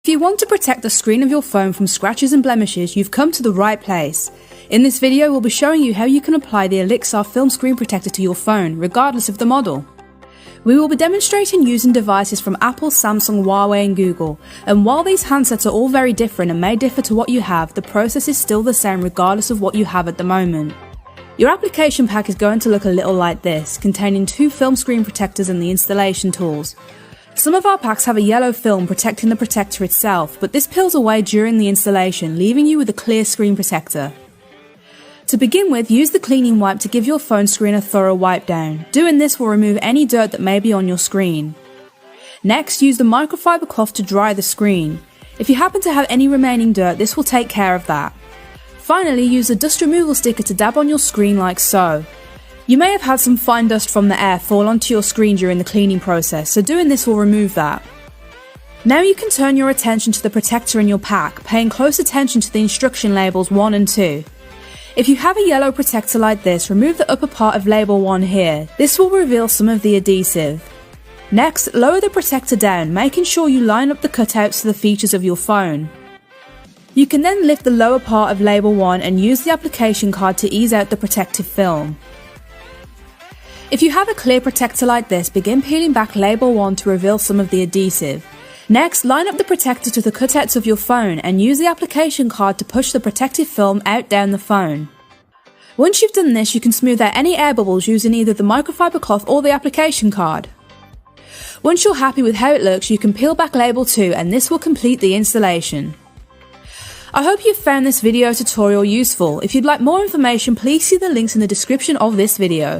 If you want to protect the screen of your phone from scratches and blemishes, you've come to the right place. In this video, we'll be showing you how you can apply the Olixar film screen protector to your phone, regardless of the model. We will be demonstrating using devices from Apple, Samsung, Huawei and Google, and while these handsets are all very different and may differ to what you have, the process is still the same regardless of what you have at the moment. Your application pack is going to look a little like this, containing 2 film screen protectors and the installation tools. Some of our packs have a yellow film protecting the protector itself, but this peels away during the installation, leaving you with a clear screen protector. To begin with, use the cleaning wipe to give your phone screen a thorough wipe down. Doing this will remove any dirt that may be on your screen. Next, use the microfiber cloth to dry the screen. If you happen to have any remaining dirt, this will take care of that. Finally, use the dust removal sticker to dab on your screen like so. You may have had some fine dust from the air fall onto your screen during the cleaning process, so doing this will remove that. Now you can turn your attention to the protector in your pack, paying close attention to the instruction labels 1 and 2. If you have a yellow protector like this, remove the upper part of label 1 here. This will reveal some of the adhesive. Next, lower the protector down, making sure you line up the cutouts to the features of your phone. You can then lift the lower part of label 1 and use the application card to ease out the protective film. If you have a clear protector like this, begin peeling back label 1 to reveal some of the adhesive. Next, line up the protector to the cutouts of your phone and use the application card to push the protective film out down the phone. Once you've done this, you can smooth out any air bubbles using either the microfiber cloth or the application card. Once you're happy with how it looks, you can peel back label 2 and this will complete the installation. I hope you've found this video tutorial useful. If you'd like more information, please see the links in the description of this video.